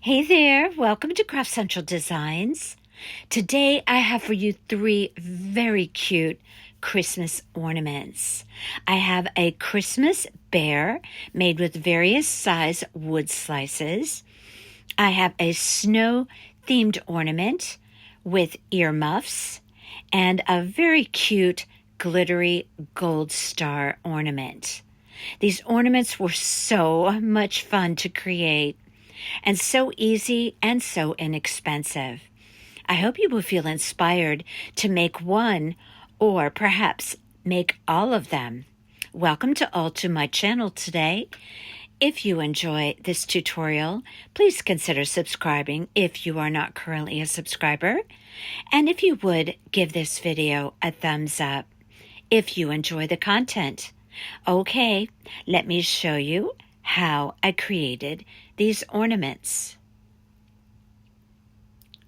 Hey there, welcome to Craft Central Designs. Today I have for you 3 very cute Christmas ornaments. I have a Christmas bear made with various size wood slices. I have a snow themed ornament with earmuffs and a very cute glittery gold star ornament. These ornaments were so much fun to create and so easy and so inexpensive. I hope you will feel inspired to make one or perhaps make all of them. Welcome to my channel today. If you enjoy this tutorial, please consider subscribing if you are not currently a subscriber. And if you would, give this video a thumbs up if you enjoy the content. Okay, let me show you how I created these ornaments.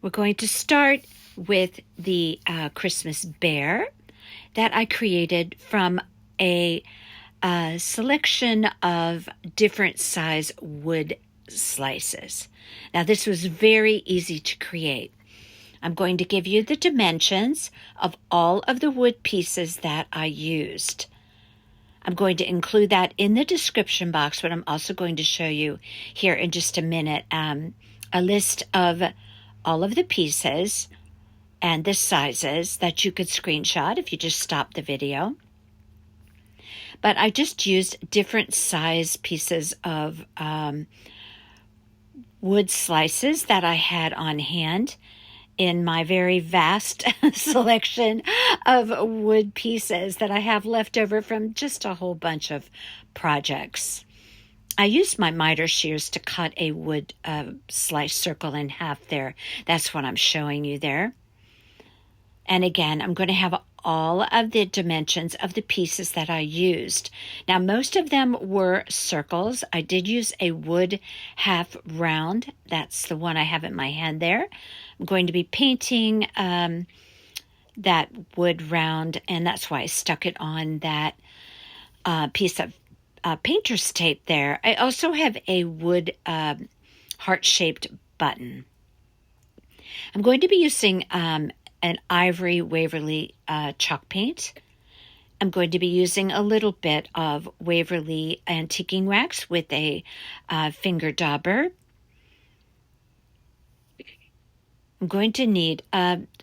We're going to start with the Christmas bear that I created from a selection of different size wood slices. Now this was very easy to create. I'm going to give you the dimensions of all of the wood pieces that I used. I'm going to include that in the description box, but I'm also going to show you here in just a minute a list of all of the pieces and the sizes that you could screenshot if you just stop the video. But I just used different size pieces of wood slices that I had on hand in my very vast selection of wood pieces that I have left over from just a whole bunch of projects. I used my miter shears to cut a wood slice circle in half there. That's what I'm showing you there. And again, I'm going to have all of the dimensions of the pieces that I used. Now, most of them were circles. I did use a wood half round. That's the one I have in my hand there. I'm going to be painting that wood round, and that's why I stuck it on that piece of painter's tape there. I also have a wood heart-shaped button. I'm going to be using an ivory Waverly chalk paint. I'm going to be using a little bit of Waverly antiquing wax with a finger dauber. I'm going to need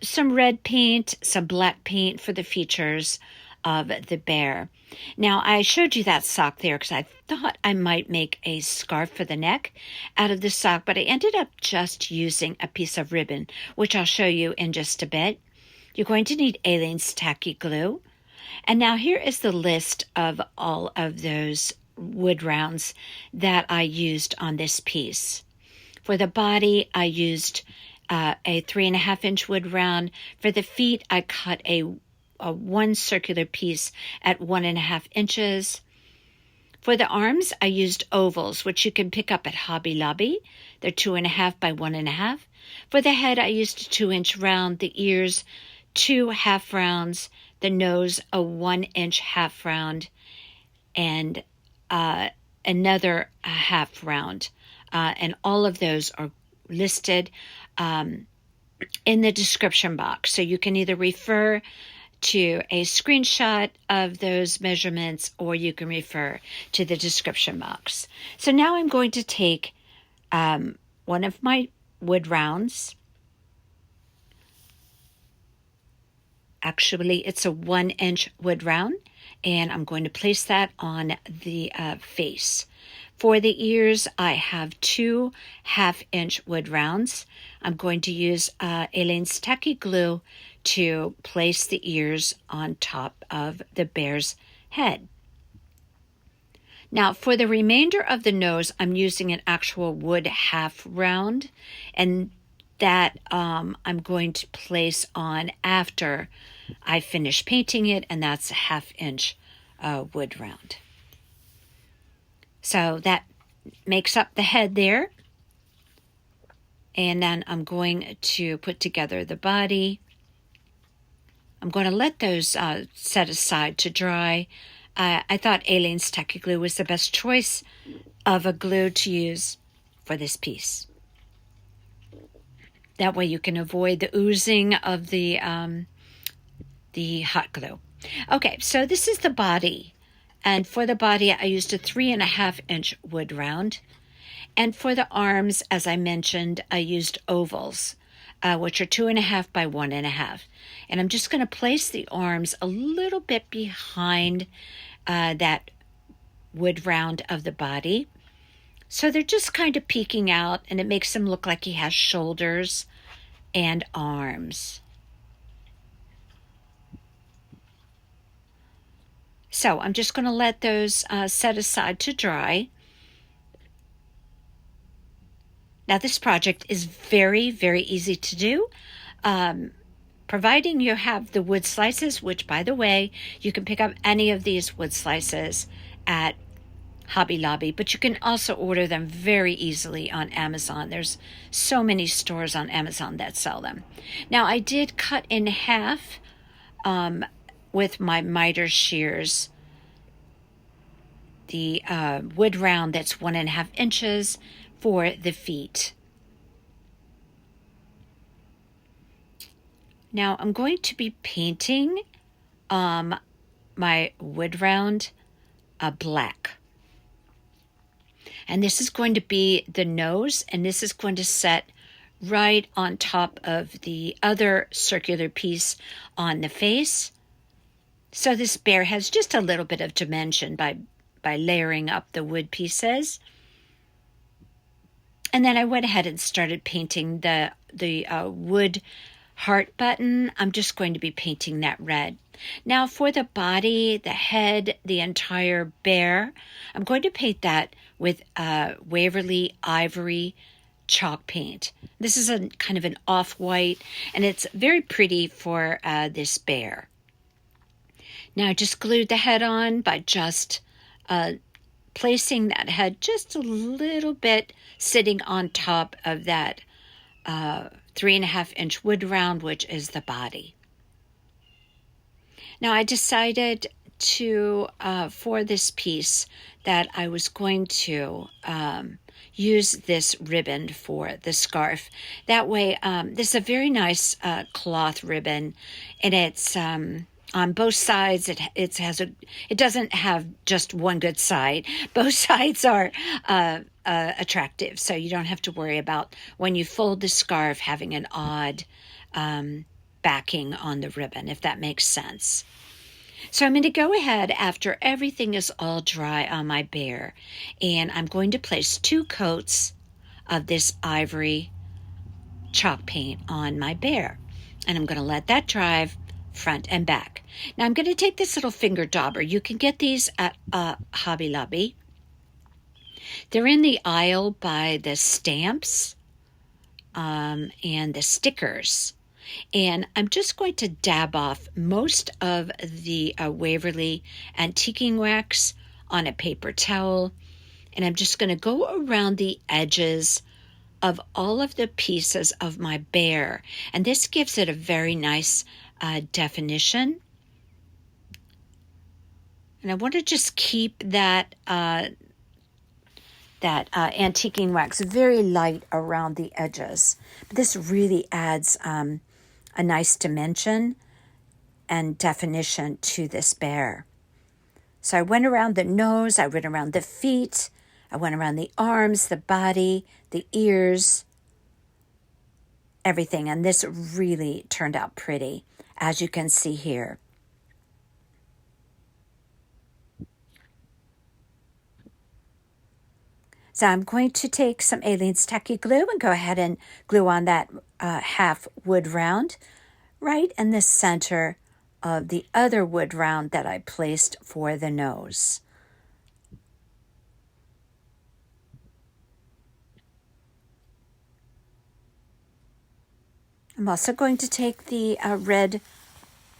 some red paint, some black paint for the features of the bear. Now, I showed you that sock there because I thought I might make a scarf for the neck out of the sock, but I ended up just using a piece of ribbon, which I'll show you in just a bit. You're going to need Aleene's tacky glue. And now here is the list of all of those wood rounds that I used on this piece. For the body, I used a 3.5-inch wood round. For the feet, I cut a one circular piece at 1.5 inches. For the arms, I used ovals, which you can pick up at Hobby Lobby. They're 2.5 by 1.5. For the head, I used a 2-inch round. The ears, 2 half rounds. The nose, a 1-inch half round, and another half round. And all of those are listed in the description box. So you can either refer to a screenshot of those measurements or you can refer to the description box. So now I'm going to take one of my wood rounds. Actually, it's a 1-inch wood round, and I'm going to place that on the face. For the ears, I have 2 half-inch wood rounds. I'm going to use Aleene's tacky glue to place the ears on top of the bear's head. Now, for the remainder of the nose, I'm using an actual wood half round, and that I'm going to place on after I finish painting it, and that's a 1/2-inch wood round. So that makes up the head there. And then I'm going to put together the body. I'm going to let those set aside to dry. I thought Aleene's tacky glue was the best choice of a glue to use for this piece. That way you can avoid the oozing of the hot glue. Okay, so this is the body. And for the body, I used a 3.5-inch wood round. And for the arms, as I mentioned, I used ovals, which are 2.5 by 1.5. And I'm just going to place the arms a little bit behind that wood round of the body. So they're just kind of peeking out, and it makes him look like he has shoulders and arms. So I'm just going to let those set aside to dry. Now this project is very, very easy to do, providing you have the wood slices, which, by the way, you can pick up any of these wood slices at Hobby Lobby, but you can also order them very easily on Amazon. There's so many stores on Amazon that sell them. Now I did cut in half with my miter shears the wood round that's 1.5 inches for the feet. Now I'm going to be painting my wood round black. And this is going to be the nose, and this is going to set right on top of the other circular piece on the face. So this bear has just a little bit of dimension by layering up the wood pieces. And then I went ahead and started painting the wood heart button. I'm just going to be painting that red. Now for the body, the head, the entire bear, I'm going to paint that with Waverly Ivory chalk paint. This is a kind of an off-white, and it's very pretty for this bear. Now I just glued the head on by just placing that head just a little bit sitting on top of that 3.5-inch wood round, which is the body. Now I decided to, for this piece, that I was going to use this ribbon for the scarf. That way, this is a very nice cloth ribbon, and it's on both sides. It doesn't have just one good side. Both sides are attractive, so you don't have to worry about when you fold the scarf having an odd backing on the ribbon, if that makes sense. So I'm going to go ahead after everything is all dry on my bear, and I'm going to place 2 coats of this ivory chalk paint on my bear, and I'm going to let that dry front and back. Now I'm going to take this little finger dauber. You can get these at Hobby Lobby. They're in the aisle by the stamps and the stickers. And I'm just going to dab off most of the Waverly antiquing wax on a paper towel. And I'm just going to go around the edges of all of the pieces of my bear. And this gives it a very nice definition. And I want to just keep that antiquing wax very light around the edges. But this really adds a nice dimension and definition to this bear. So I went around the nose, I went around the feet, I went around the arms, the body, the ears, everything. And this really turned out pretty, as you can see here. So I'm going to take some Aleene's Tacky Glue and go ahead and glue on that half wood round right in the center of the other wood round that I placed for the nose. I'm also going to take the red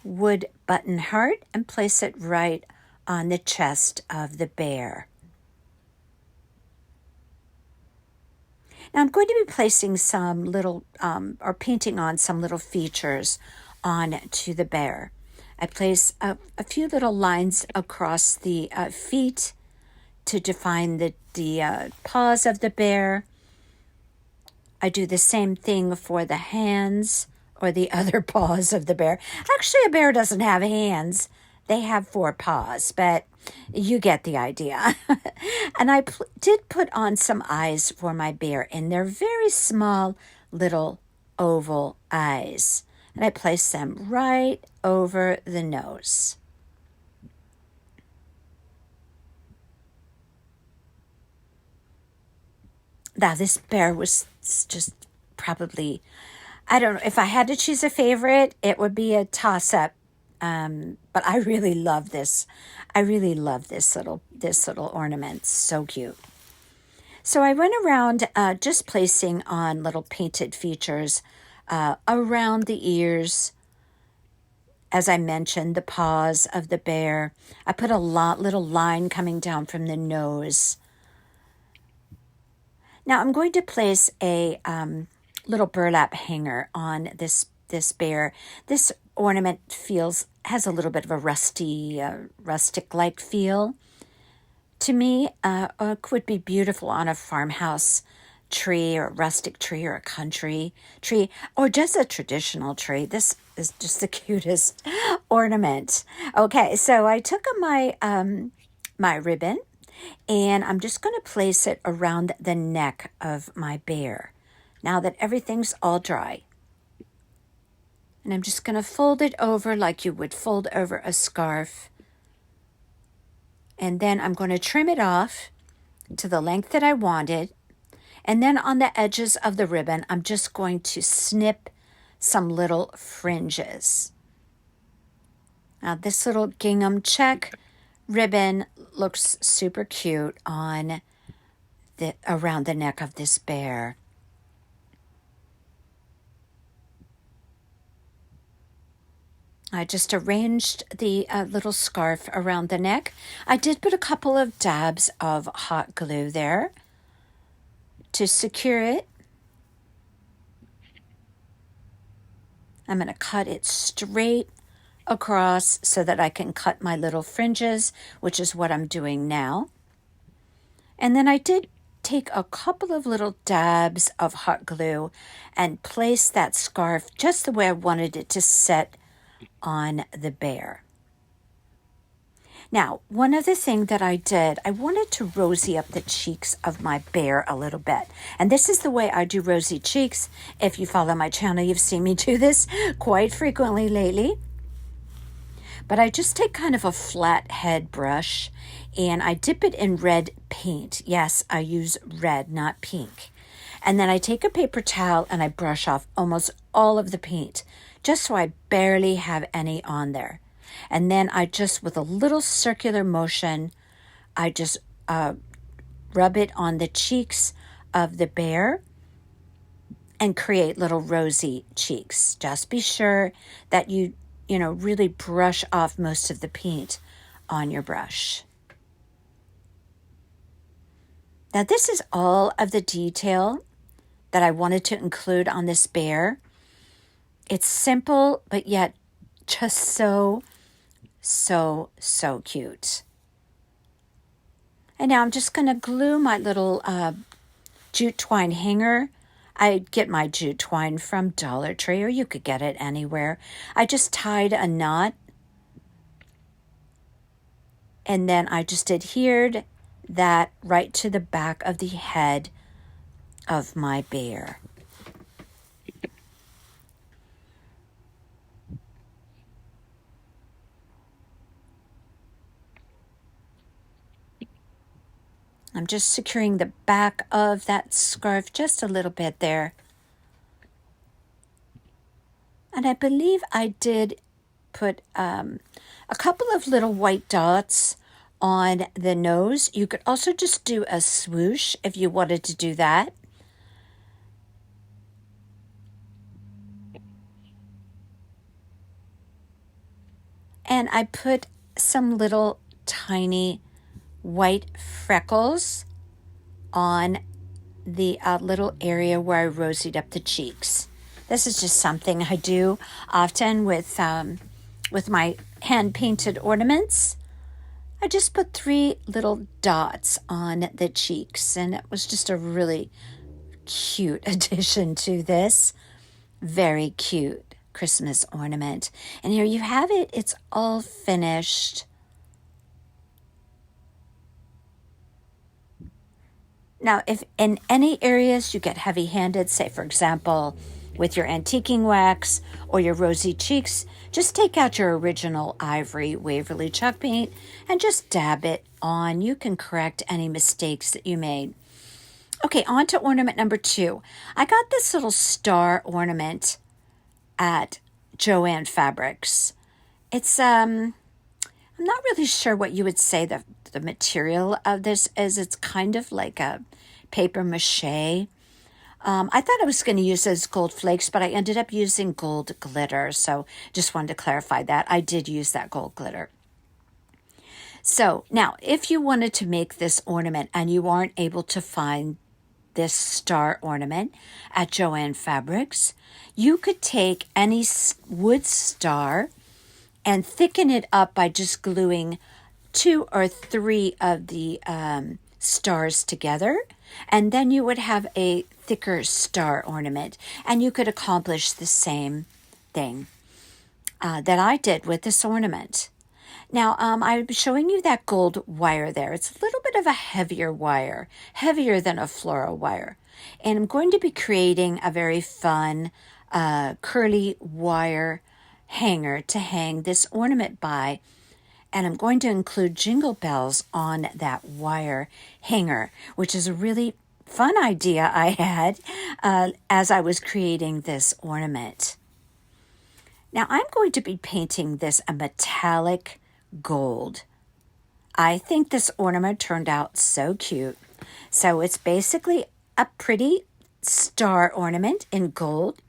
wood button heart and place it right on the chest of the bear. Now I'm going to be placing some little, or painting on some little features on to the bear. I place a few little lines across the feet to define the paws of the bear. I do the same thing for the hands or the other paws of the bear. Actually, a bear doesn't have hands. They have 4 paws, but you get the idea. And I did put on some eyes for my bear, and they're very small little oval eyes. And I place them right over the nose. Now, this bear was just probably, I don't know, if I had to choose a favorite, it would be a toss-up. But I really love this. I really love this little ornament. So cute. So I went around just placing on little painted features around the ears. As I mentioned, the paws of the bear. I put a little line coming down from the nose. Now I'm going to place a little burlap hanger on this bear. This ornament has a little bit of a rustic-like feel. To me, it would be beautiful on a farmhouse tree or a rustic tree or a country tree or just a traditional tree. This is just the cutest ornament. Okay, so I took my my ribbon and I'm just going to place it around the neck of my bear now that everything's all dry. And I'm just going to fold it over like you would fold over a scarf. And then I'm going to trim it off to the length that I wanted. And then on the edges of the ribbon, I'm just going to snip some little fringes. Now this little gingham check ribbon looks super cute on around the neck of this bear. I just arranged the little scarf around the neck. I did put a couple of dabs of hot glue there to secure it. I'm going to cut it straight across so that I can cut my little fringes, which is what I'm doing now. And then I did take a couple of little dabs of hot glue and place that scarf just the way I wanted it to set on the bear. Now, one other thing that I did, I wanted to rosy up the cheeks of my bear a little bit. And this is the way I do rosy cheeks. If you follow my channel, you've seen me do this quite frequently lately. But I just take kind of a flat head brush and I dip it in red paint. Yes, I use red, not pink. And then I take a paper towel and I brush off almost all of the paint, just so I barely have any on there. And then I just, with a little circular motion, I just rub it on the cheeks of the bear and create little rosy cheeks. Just be sure that you really brush off most of the paint on your brush. Now this is all of the detail that I wanted to include on this bear. It's simple, but yet just so cute. And now I'm just going to glue my little jute twine hanger. I get my jute twine from Dollar Tree, or you could get it anywhere. I just tied a knot, and then I just adhered that right to the back of the head of my bear. I'm just securing the back of that scarf just a little bit there. And I believe I did put a couple of little white dots on the nose. You could also just do a swoosh if you wanted to do that. And I put some little tiny white freckles on the little area where I rosied up the cheeks. This is just something I do often with my hand-painted ornaments. I just put 3 little dots on the cheeks, and it was just a really cute addition to this very cute Christmas ornament. And here you have it. It's all finished. Now, if in any areas you get heavy-handed, say for example, with your antiquing wax or your rosy cheeks, just take out your original ivory Waverly chalk paint and just dab it on. You can correct any mistakes that you made. Okay, on to ornament number 2. I got this little star ornament at Joann Fabrics. It's I'm not really sure what you would say the material of this is. It's kind of like a paper mache. I thought I was going to use those gold flakes, but I ended up using gold glitter. So just wanted to clarify that. I did use that gold glitter. So now, if you wanted to make this ornament and you aren't able to find this star ornament at Joann Fabrics, you could take any wood star and thicken it up by just gluing 2 or 3 of the stars together, and then you would have a thicker star ornament, and you could accomplish the same thing that I did with this ornament. Now, I'm showing you that gold wire there. It's a little bit of a heavier wire, heavier than a floral wire. And I'm going to be creating a very fun curly wire hanger to hang this ornament by. And I'm going to include jingle bells on that wire hanger, which is a really fun idea I had as I was creating this ornament. Now, I'm going to be painting this a metallic gold. I think this ornament turned out so cute. So it's basically a pretty star ornament in gold,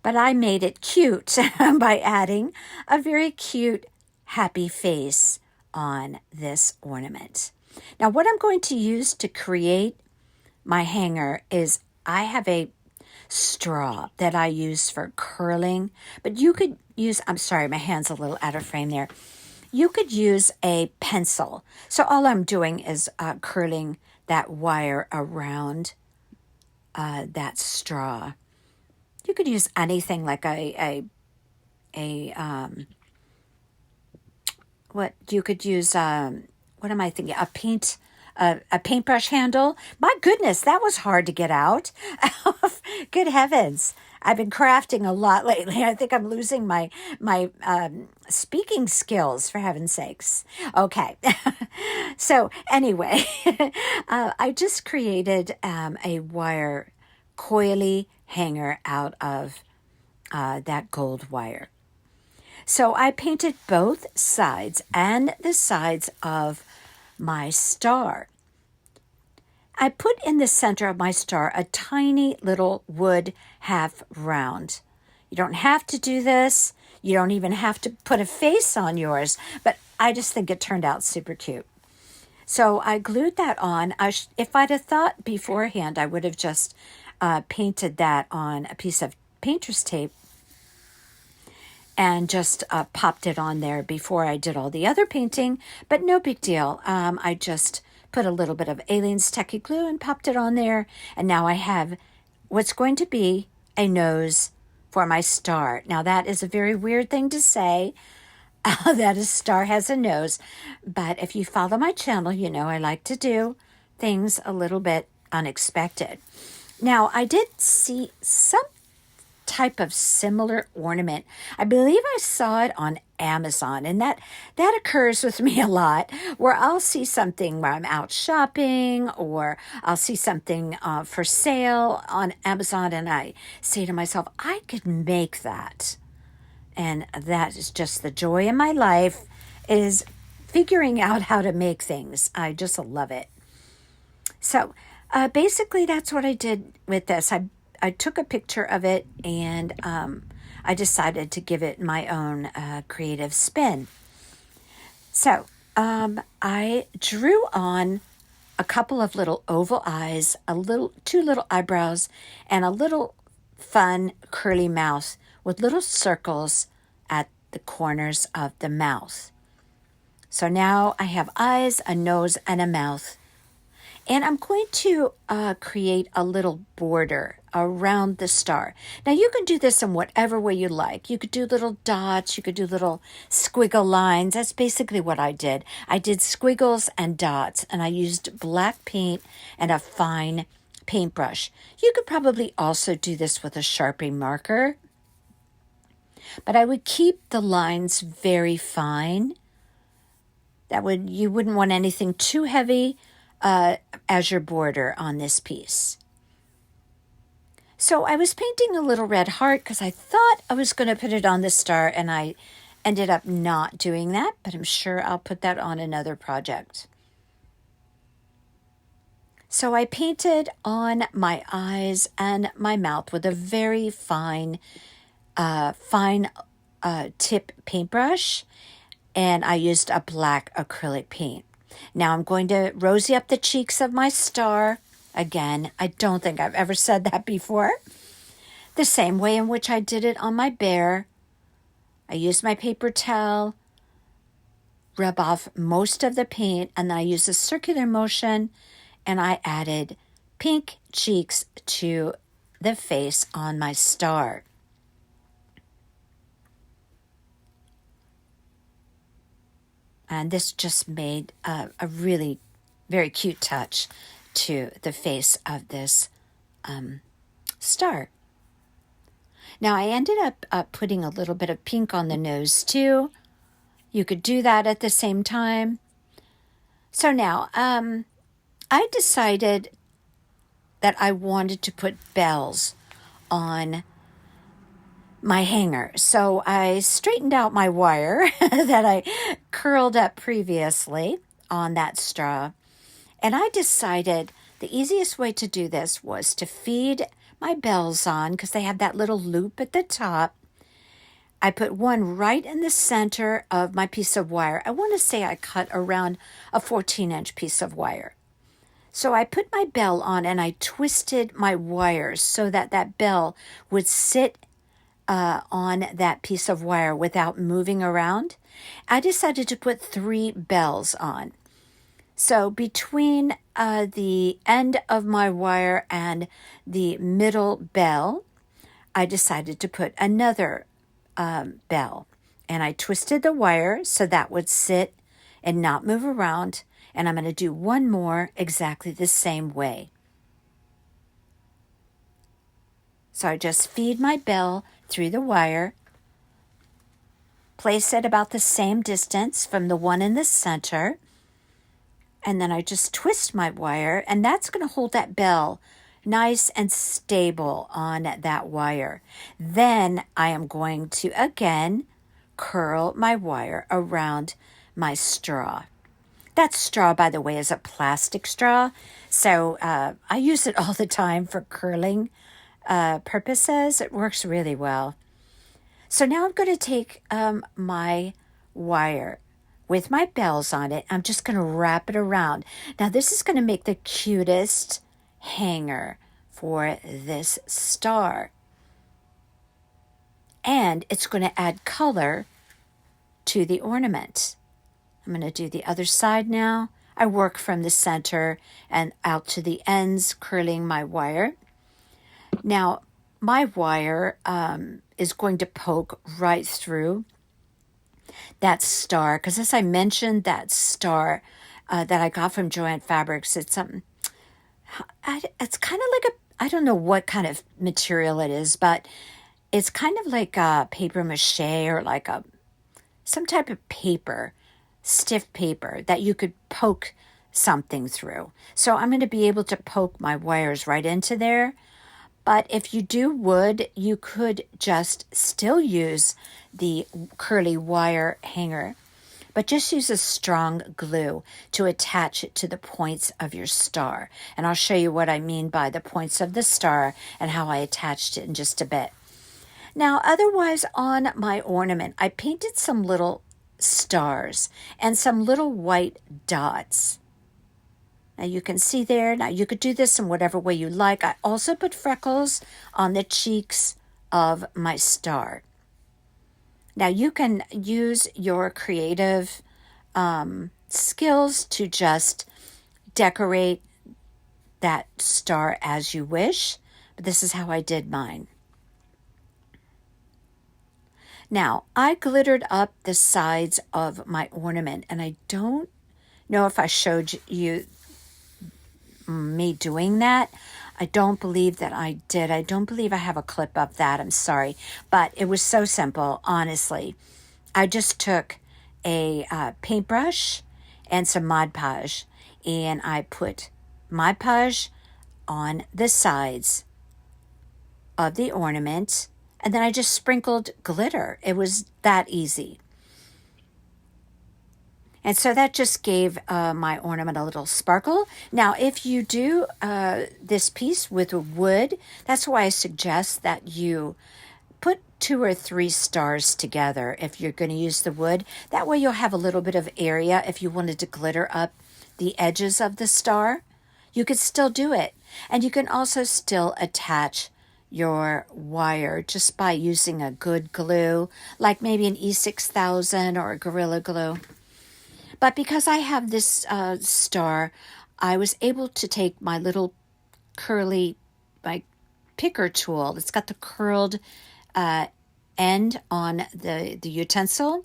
but I made it cute by adding a very cute happy face on this ornament. Now, what I'm going to use to create my hanger is I have a straw that I use for curling, but you could use, I'm sorry, my hand's a little out of frame there. You could use a pencil. So all I'm doing is curling that wire around that straw. You could use anything like what you could use, what am I thinking? A paintbrush handle. My goodness, that was hard to get out. Good heavens. I've been crafting a lot lately. I think I'm losing my speaking skills, for heaven's sakes. Okay. So anyway, I just created a wire coily hanger out of that gold wire. So I painted both sides and the sides of my star. I put in the center of my star a tiny little wood half round. You don't have to do this. You don't even have to put a face on yours, but I just think it turned out super cute. So I glued that on. If I'd have thought beforehand, I would have just painted that on a piece of painter's tape and just popped it on there before I did all the other painting, but no big deal. I just put a little bit of Aleene's Techie Glue and popped it on there, and now I have what's going to be a nose for my star. Now, that is a very weird thing to say, that a star has a nose, but if you follow my channel, you know I like to do things a little bit unexpected. Now, I did see some type of similar ornament. I believe I saw it on Amazon, and that occurs with me a lot, where I'll see something where I'm out shopping, or I'll see something for sale on Amazon, and I say to myself, I could make that. And that is just the joy in my life, is figuring out how to make things. I just love it. So basically that's what I did with this. I took a picture of it, and I decided to give it my own creative spin. So I drew on a couple of little oval eyes, two little eyebrows, and a little fun curly mouth with little circles at the corners of the mouth. So now I have eyes, a nose, and a mouth. And I'm going to create a little border around the star. Now you can do this in whatever way you like. You could do little dots, you could do little squiggle lines. That's basically what I did. I did squiggles and dots, and I used black paint and a fine paintbrush. You could probably also do this with a Sharpie marker, but I would keep the lines very fine. You wouldn't want anything too heavy as your border on this piece. So I was painting a little red heart because I thought I was going to put it on the star, and I ended up not doing that, but I'm sure I'll put that on another project. So I painted on my eyes and my mouth with a very fine tip paintbrush, and I used a black acrylic paint. Now I'm going to rosy up the cheeks of my star. Again, I don't think I've ever said that before. The same way in which I did it on my bear. I used my paper towel, rub off most of the paint, and then I used a circular motion, and I added pink cheeks to the face on my star. And this just made a really very cute touch to the face of this star. Now I ended up putting a little bit of pink on the nose too. You could do that at the same time. So now I decided that I wanted to put bells on my hanger. So I straightened out my wire that I curled up previously on that straw. And I decided the easiest way to do this was to feed my bells on, because they have that little loop at the top. I put one right in the center of my piece of wire. I want to say I cut around a 14-inch piece of wire. So I put my bell on and I twisted my wires so that that bell would sit on that piece of wire without moving around. I decided to put 3 bells on. So between the end of my wire and the middle bell, I decided to put another bell. And I twisted the wire so that would sit and not move around. And I'm going to do one more exactly the same way. So I just feed my bell through the wire, place it about the same distance from the one in the center, and then I just twist my wire, and that's going to hold that bell nice and stable on that wire. Then I am going to, again, curl my wire around my straw. That straw, by the way, is a plastic straw, so I use it all the time for curling purposes. It works really well. So now I'm going to take my wire with my bells on it. I'm just going to wrap it around. Now this is going to make the cutest hanger for this star. And it's going to add color to the ornament. I'm going to do the other side now. I work from the center and out to the ends, curling my wire. Now, my wire is going to poke right through that star, because as I mentioned, that star that I got from Joann Fabrics, it's kind of like I don't know what kind of material it is, but it's kind of like a paper mache or like some type of paper, stiff paper that you could poke something through. So I'm going to be able to poke my wires right into there. But if you do wood, you could just still use the curly wire hanger, but just use a strong glue to attach it to the points of your star. And I'll show you what I mean by the points of the star and how I attached it in just a bit. Now, otherwise on my ornament, I painted some little stars and some little white dots. Now you can see there, now you could do this in whatever way you like. I also put freckles on the cheeks of my star. Now you can use your creative skills to just decorate that star as you wish, but this is how I did mine. Now, I glittered up the sides of my ornament, and I don't know if I showed you me doing that. I don't believe that I did. I don't believe I have a clip of that. I'm sorry. But it was so simple, honestly. I just took a paintbrush and some Mod Podge, and I put Mod Podge on the sides of the ornament, and then I just sprinkled glitter. It was that easy. And so that just gave my ornament a little sparkle. Now, if you do this piece with wood, that's why I suggest that you put 2 or 3 stars together if you're going to use the wood. That way you'll have a little bit of area if you wanted to glitter up the edges of the star. You could still do it. And you can also still attach your wire just by using a good glue, like maybe an E6000 or a Gorilla Glue. But because I have this star, I was able to take my little curly, my picker tool. It's got the curled end on the utensil,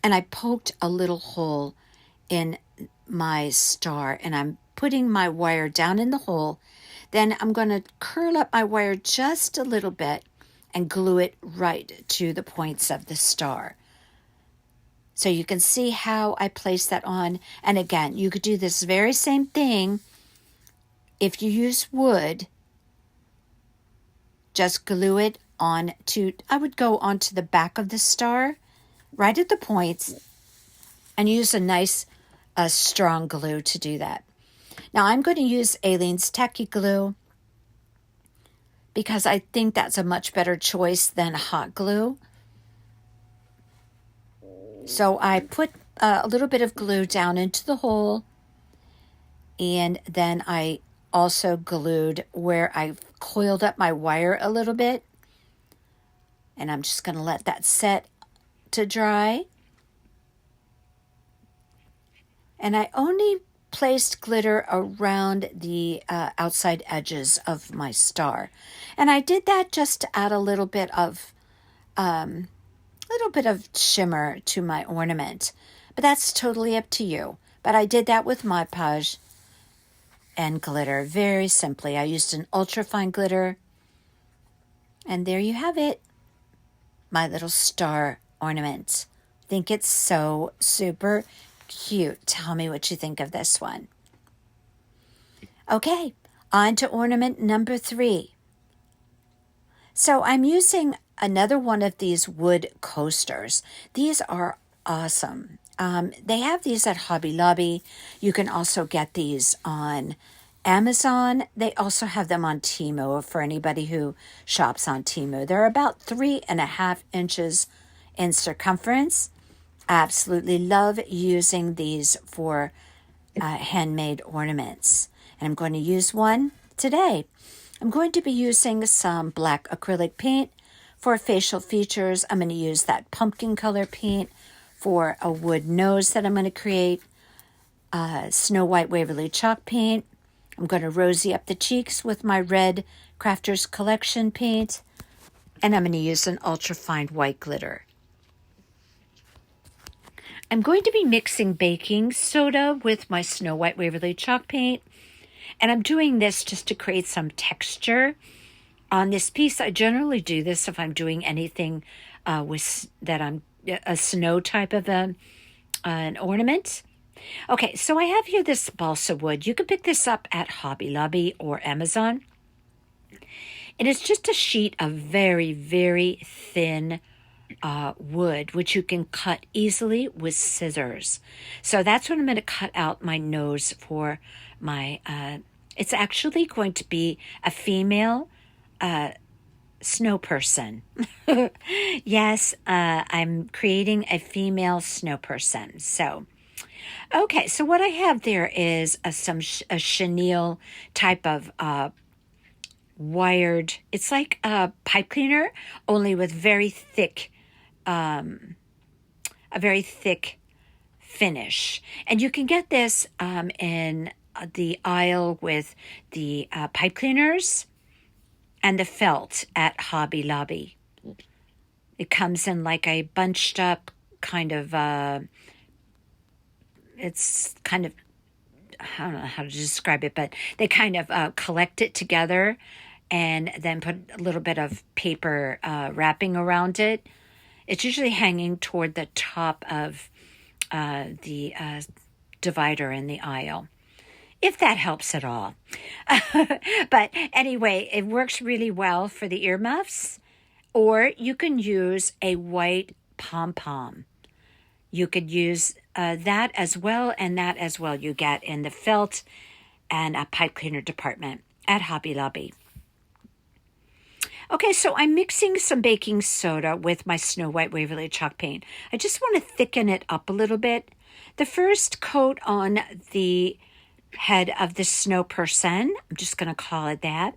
and I poked a little hole in my star, and I'm putting my wire down in the hole. Then I'm going to curl up my wire just a little bit and glue it right to the points of the star. So you can see how I place that on. And again, you could do this very same thing if you use wood. Just glue it on to, I would go onto the back of the star, right at the points, and use a nice strong glue to do that. Now I'm going to use Aleene's Tacky Glue because I think that's a much better choice than hot glue. So I put a little bit of glue down into the hole, and then I also glued where I coiled up my wire a little bit. And I'm just going to let that set to dry. And I only placed glitter around the outside edges of my star. And I did that just to add a little bit of shimmer to my ornament. But that's totally up to you. But I did that with Mod Podge and glitter very simply. I used an ultra-fine glitter. And there you have it. My little star ornament. I think it's so super cute. Tell me what you think of this one. Okay, on to ornament number 3. So I'm using another one of these wood coasters. These are awesome. They have these at Hobby Lobby. You can also get these on Amazon. They also have them on Temu for anybody who shops on Temu. They're about 3.5 inches in circumference. I absolutely love using these for handmade ornaments. And I'm going to use one today. I'm going to be using some black acrylic paint for facial features. I'm going to use that pumpkin color paint for a wood nose that I'm going to create. Snow White Waverly chalk paint. I'm going to rosy up the cheeks with my red Crafters Collection paint. And I'm going to use an ultra-fine white glitter. I'm going to be mixing baking soda with my Snow White Waverly chalk paint. And I'm doing this just to create some texture on this piece. I generally do this if I'm doing anything with that I'm a snow type of an ornament. Okay, so I have here this balsa wood. You can pick this up at Hobby Lobby or Amazon. And it's just a sheet of very, very thin wood, which you can cut easily with scissors. So that's what I'm going to cut out my nose for my, it's actually going to be a female snow person. Yes, I'm creating a female snow person. So, okay, so what I have there is a chenille type of wired, it's like a pipe cleaner, only with very thick, a very thick finish. And you can get this in the aisle with the pipe cleaners and the felt at Hobby Lobby. It comes in like a bunched up kind of, it's kind of, I don't know how to describe it, but they kind of collect it together and then put a little bit of paper wrapping around it. It's usually hanging toward the top of the divider in the aisle, if that helps at all. But anyway, it works really well for the earmuffs, or you can use a white pom-pom. You could use that as well, and that as well you get in the felt and a pipe cleaner department at Hobby Lobby. Okay, so I'm mixing some baking soda with my Snow White Waverly chalk paint. I just want to thicken it up a little bit. The first coat on the head of the snow person, I'm just going to call it that,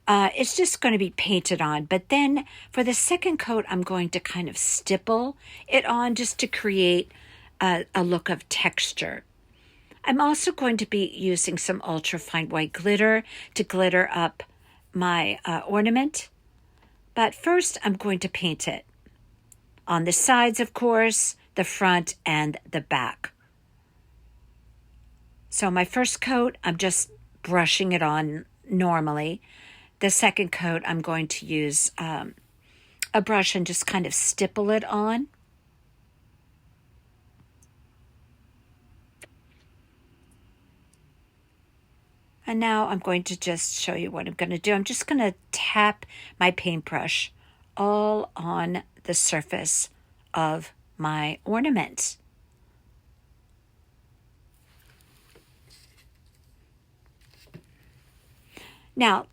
it's just going to be painted on. But then for the second coat, I'm going to kind of stipple it on just to create a look of texture. I'm also going to be using some ultra fine white glitter to glitter up my ornament. But first, I'm going to paint it on the sides, of course, the front and the back. So my first coat, I'm just brushing it on normally. The second coat, I'm going to use a brush and just kind of stipple it on. And now I'm going to just show you what I'm going to do. I'm just going to tap my paintbrush all on the surface of my ornament. Now,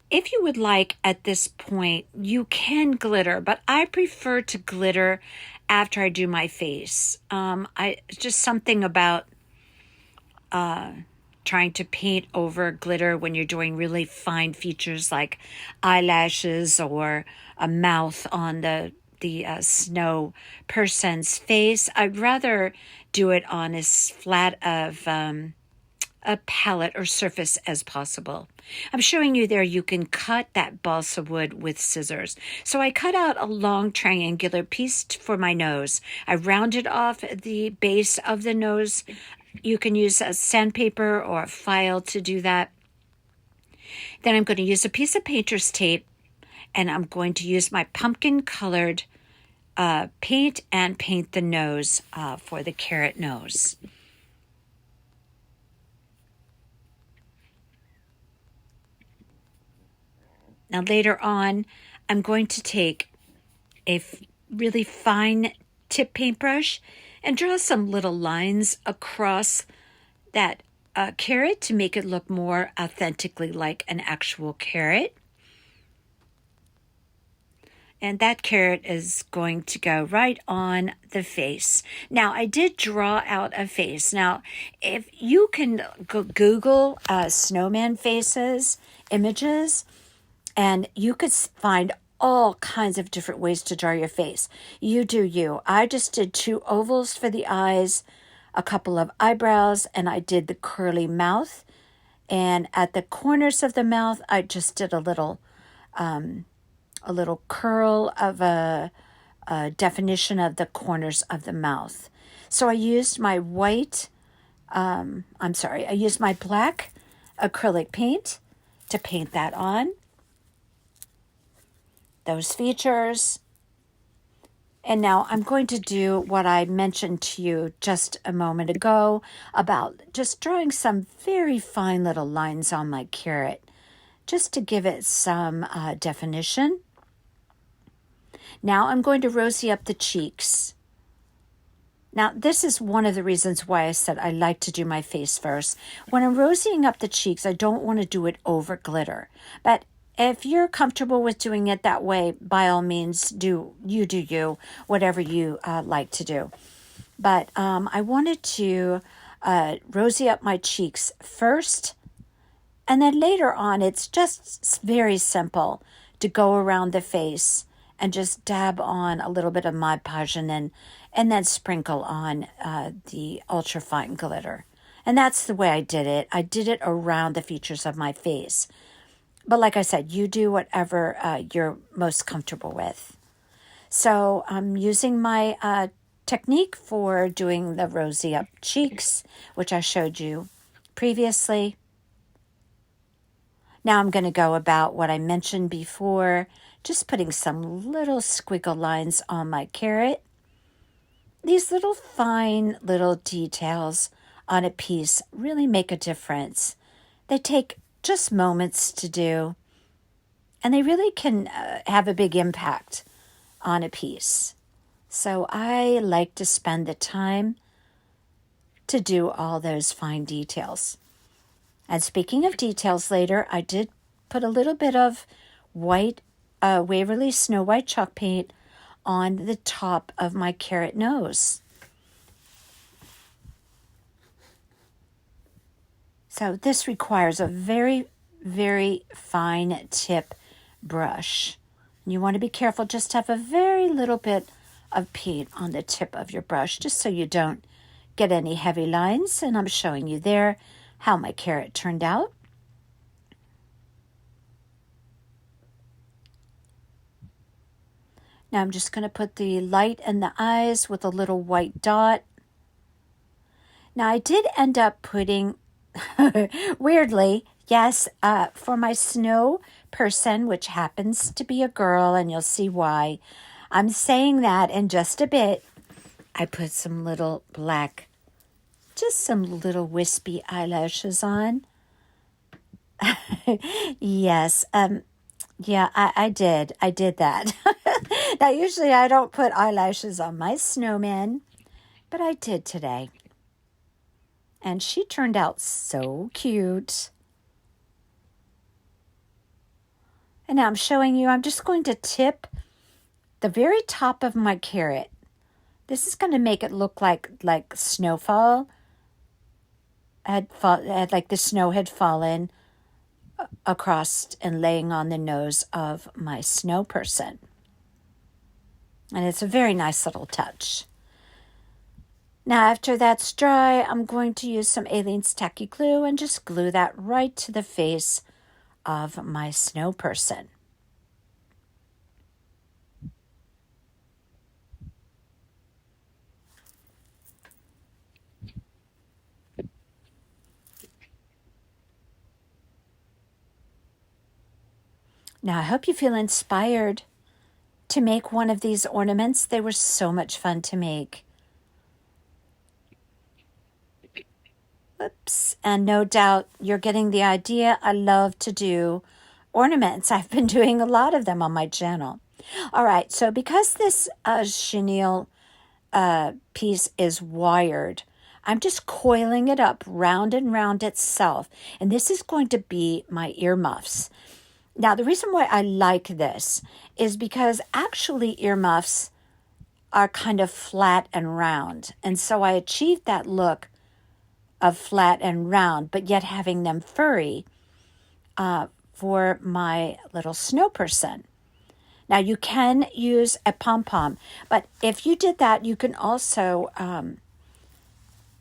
if you would like at this point, you can glitter, but I prefer to glitter after I do my face. Just something about trying to paint over glitter when you're doing really fine features like eyelashes or a mouth on the snow person's face. I'd rather do it on as flat of a palette or surface as possible. I'm showing you there you can cut that balsa wood with scissors. So I cut out a long triangular piece for my nose. I rounded off the base of the nose. You can use a sandpaper or a file to do that. Then I'm going to use a piece of painter's tape, and I'm going to use my pumpkin colored paint and paint the nose for the carrot nose. Now later on, I'm going to take a really fine tip paintbrush and draw some little lines across that carrot to make it look more authentically like an actual carrot. And that carrot is going to go right on the face. Now, I did draw out a face. Now, if you can Google snowman faces, images, and you could find all kinds of different ways to draw your face. You do you. I just did 2 ovals for the eyes, a couple of eyebrows, and I did the curly mouth. And at the corners of the mouth, I just did a little curl of a definition of the corners of the mouth. So I used my I used my black acrylic paint to paint that on. Those features. And now I'm going to do what I mentioned to you just a moment ago about just drawing some very fine little lines on my carrot, just to give it some definition. Now I'm going to rosy up the cheeks. Now, this is one of the reasons why I said I like to do my face first. When I'm rosying up the cheeks, I don't want to do it over glitter. But if you're comfortable with doing it that way, by all means, do you, whatever you like to do. But I wanted to rosy up my cheeks first, and then later on, it's just very simple to go around the face and just dab on a little bit of Mod Podge and then sprinkle on the ultrafine glitter. And that's the way I did it. I did it around the features of my face. But like I said, you do whatever you're most comfortable with. So I'm using my technique for doing the rosy up cheeks, which I showed you previously. Now I'm going to go about what I mentioned before, just putting some little squiggle lines on my carrot. These little fine little details on a piece really make a difference. They take just moments to do, and they really can have a big impact on a piece. So I like to spend the time to do all those fine details. And speaking of details later, I did put a little bit of white Waverly Snow White chalk paint on the top of my carrot nose. So this requires a very, very fine tip brush. You want to be careful, just have a very little bit of paint on the tip of your brush, just so you don't get any heavy lines. And I'm showing you there how my carrot turned out. Now I'm just going to put the light in the eyes with a little white dot. Now I did end up putting, weirdly, yes, for my snow person, which happens to be a girl, and you'll see why. I'm saying that in just a bit. I put some little black, just some little wispy eyelashes on. Yes, yeah, I did. I did that. Now, usually I don't put eyelashes on my snowman, but I did today. And she turned out so cute. And now I'm showing you, I'm just going to tip the very top of my carrot. This is going to make it look like snowfall. Like the snow had fallen across and laying on the nose of my snow person. And it's a very nice little touch. Now, after that's dry, I'm going to use some Aleene's Tacky Glue and just glue that right to the face of my snow person. Now, I hope you feel inspired to make one of these ornaments. They were so much fun to make. Oops. And no doubt you're getting the idea. I love to do ornaments. I've been doing a lot of them on my channel. All right, so because this chenille piece is wired, I'm just coiling it up round and round itself. And this is going to be my earmuffs. Now, the reason why I like this is because actually earmuffs are kind of flat and round. And so I achieved that look of flat and round, but yet having them furry for my little snow person. Now, you can use a pom-pom, but if you did that, you can also,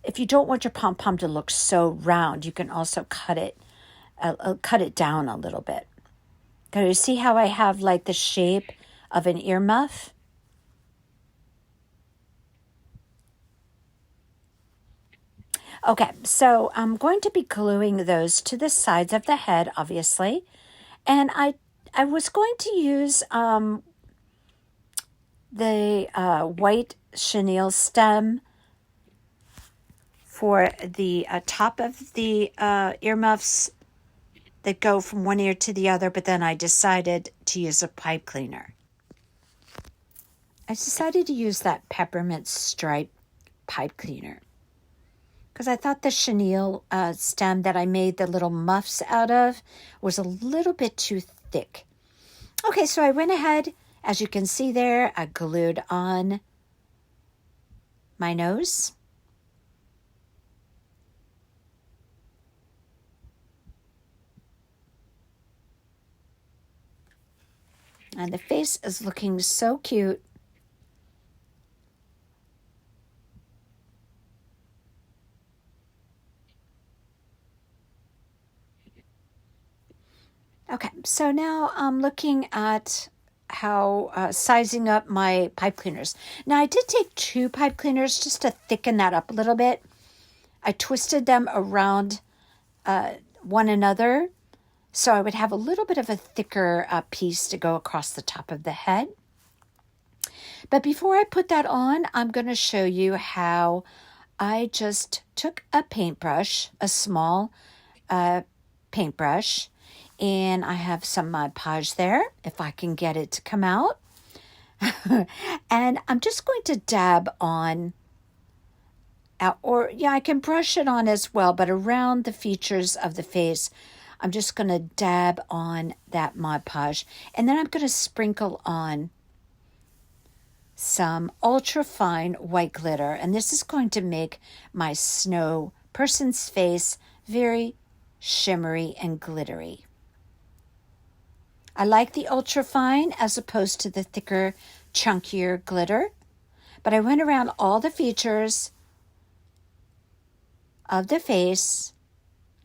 if you don't want your pom-pom to look so round, you can also cut it down a little bit. Okay, you see how I have like the shape of an earmuff? Okay, so I'm going to be gluing those to the sides of the head, obviously. And I was going to use the white chenille stem for the top of the earmuffs that go from one ear to the other, but then I decided to use a pipe cleaner. I decided to use that peppermint stripe pipe cleaner because I thought the chenille stem that I made the little muffs out of was a little bit too thick. Okay, so I went ahead, as you can see there, I glued on my nose. And the face is looking so cute. Okay, so now I'm looking at how sizing up my pipe cleaners. Now I did take 2 pipe cleaners just to thicken that up a little bit. I twisted them around one another so I would have a little bit of a thicker piece to go across the top of the head. But before I put that on, I'm going to show you how I just took a paintbrush, a small paintbrush, and I have some Mod Podge there, if I can get it to come out. And I'm just going to dab on, I can brush it on as well, but around the features of the face, I'm just going to dab on that Mod Podge. And then I'm going to sprinkle on some ultra fine white glitter. And this is going to make my snow person's face very shimmery and glittery. I like the ultra fine as opposed to the thicker, chunkier glitter. But I went around all the features of the face.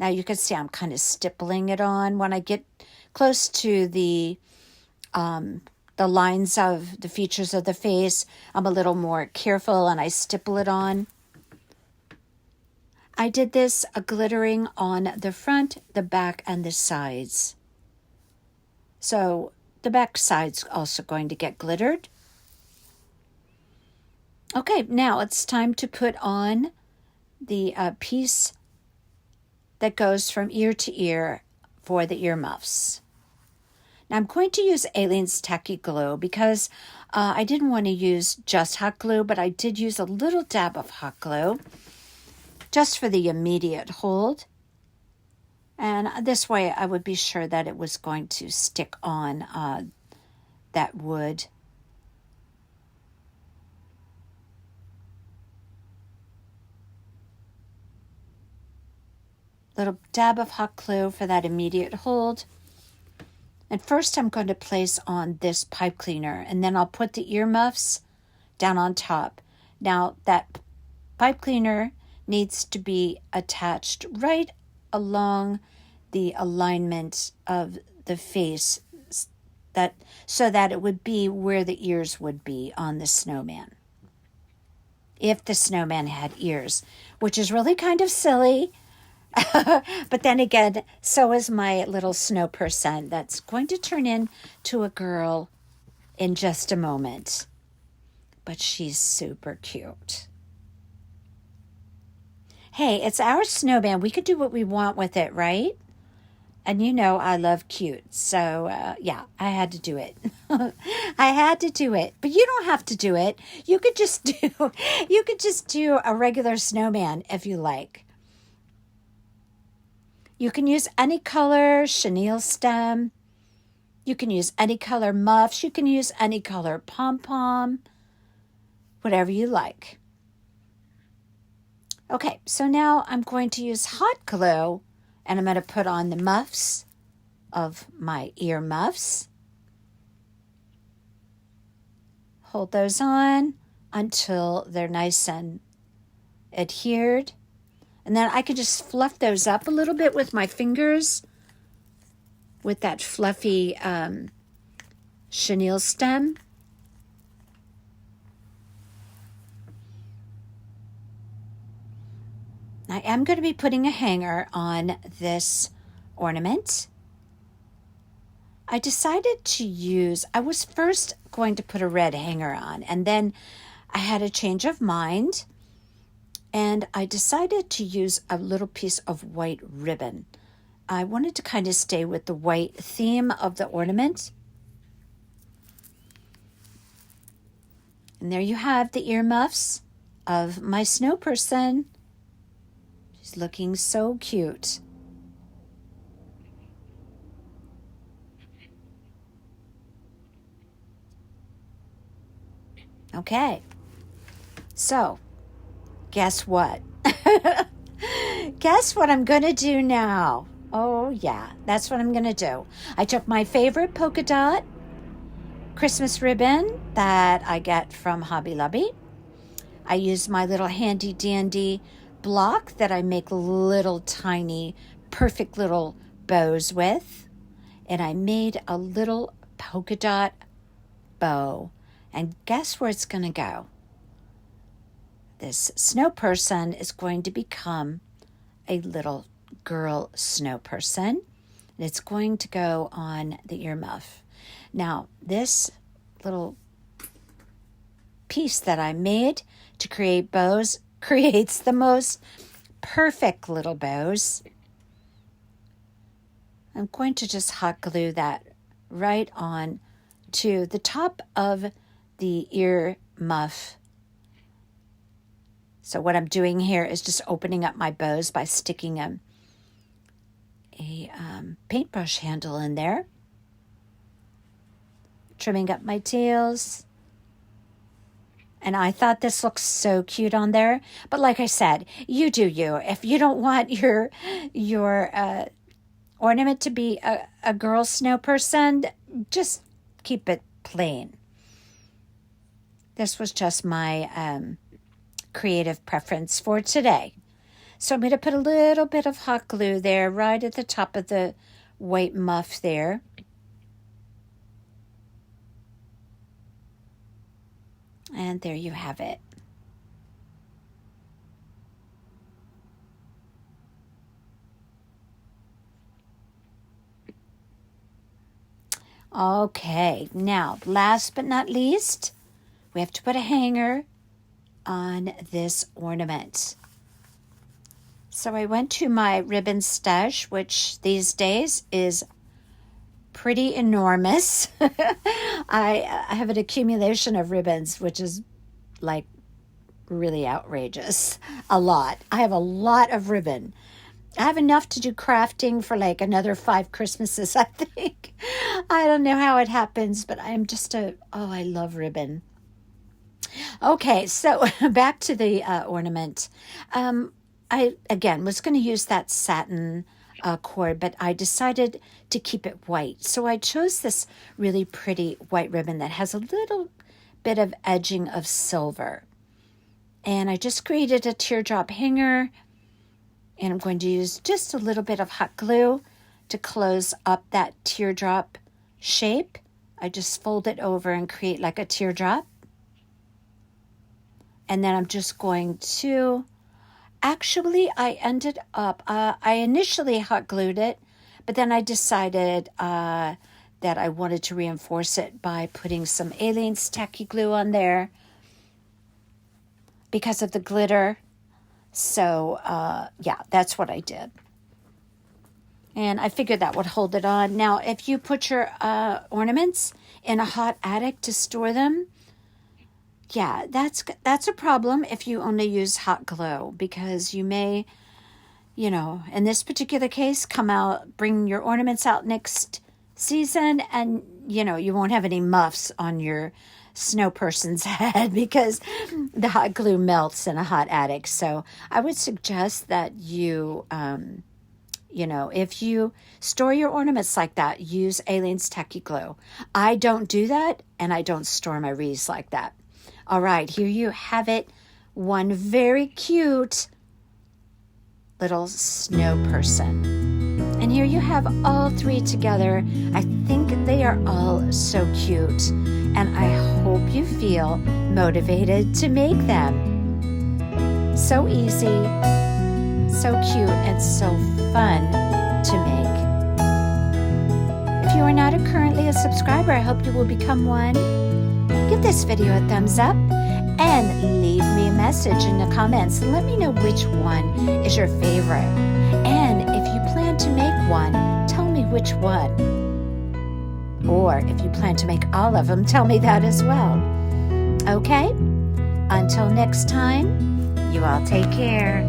Now you can see I'm kind of stippling it on. When I get close to the lines of the features of the face, I'm a little more careful and I stipple it on. I did this glittering on the front, the back, and the sides. So the back side's also going to get glittered. Okay, now it's time to put on the piece that goes from ear to ear for the earmuffs. Now I'm going to use Aleene's Tacky Glue because I didn't want to use just hot glue, but I did use a little dab of hot glue just for the immediate hold. And this way I would be sure that it was going to stick on that wood. Little dab of hot glue for that immediate hold. And first I'm going to place on this pipe cleaner, and then I'll put the earmuffs down on top. Now that pipe cleaner needs to be attached right along the alignment of the face, so that it would be where the ears would be on the snowman. If the snowman had ears, which is really kind of silly. But then again, so is my little snow person that's going to turn into a girl in just a moment. But she's super cute. Hey, it's our snowman. We could do what we want with it, right? And you know I love cute. So, yeah, I had to do it. I had to do it. But you don't have to do it. You could just do a regular snowman if you like. You can use any color chenille stem. You can use any color muffs. You can use any color pom-pom. Whatever you like. Okay, so now I'm going to use hot glue, and I'm going to put on the muffs of my ear muffs. Hold those on until they're nice and adhered. And then I can just fluff those up a little bit with my fingers with that fluffy chenille stem. I am going to be putting a hanger on this ornament. I decided to use, I was first going to put a red hanger on, and then I had a change of mind. And I decided to use a little piece of white ribbon. I wanted to kind of stay with the white theme of the ornament. And there you have the earmuffs of my snow person. She's looking so cute. Okay, so guess what? Guess what I'm going to do now? Oh, yeah, that's what I'm going to do. I took my favorite polka dot Christmas ribbon that I get from Hobby Lobby. I used my little handy dandy block that I make little tiny, perfect little bows with. and I made a little polka dot bow. And guess where it's going to go? This snow person is going to become a little girl snow person, and it's going to go on the earmuff. Now, this little piece that I made to create bows creates the most perfect little bows. I'm going to just hot glue that right on to the top of the ear muff. So what I'm doing here is just opening up my bows by sticking a paintbrush handle in there, trimming up my tails. And I thought this looks so cute on there. But like I said, you do you. If you don't want your ornament to be a girl snow person, just keep it plain. This was just my creative preference for today. So I'm going to put a little bit of hot glue there right at the top of the white muff there. And there you have it. Okay, now last but not least, we have to put a hanger on this ornament. So I went to my ribbon stash, which these days is pretty enormous. I have an accumulation of ribbons, which is like really outrageous. A lot. I have a lot of ribbon. I have enough to do crafting for like another 5 Christmases, I think. I don't know how it happens, but I'm just I love ribbon. Okay, so back to the ornament. I, again, was going to use that satin cord, but I decided to keep it white. So I chose this really pretty white ribbon that has a little bit of edging of silver. And I just created a teardrop hanger, and I'm going to use just a little bit of hot glue to close up that teardrop shape. I just fold it over and create like a teardrop. And then I'm just going to, actually I ended up, I initially hot glued it, but then I decided that I wanted to reinforce it by putting some Aleene's tacky glue on there because of the glitter. So yeah, that's what I did. And I figured that would hold it on. Now, if you put your ornaments in a hot attic to store them, yeah, that's a problem if you only use hot glue, because you may, in this particular case, bring your ornaments out next season, and, you won't have any muffs on your snow person's head because the hot glue melts in a hot attic. So I would suggest that you, if you store your ornaments like that, use Aleene's tacky glue. I don't do that, and I don't store my wreaths like that. All right, here you have it. One very cute little snow person. And here you have all 3 together. I think they are all so cute. And I hope you feel motivated to make them. So easy, so cute, and so fun to make. If you are not currently a subscriber, I hope you will become one. Give this video a thumbs up and leave me a message in the comments and let me know which one is your favorite. And if you plan to make one, tell me which one. Or if you plan to make all of them, tell me that as well. Okay? Until next time, you all take care.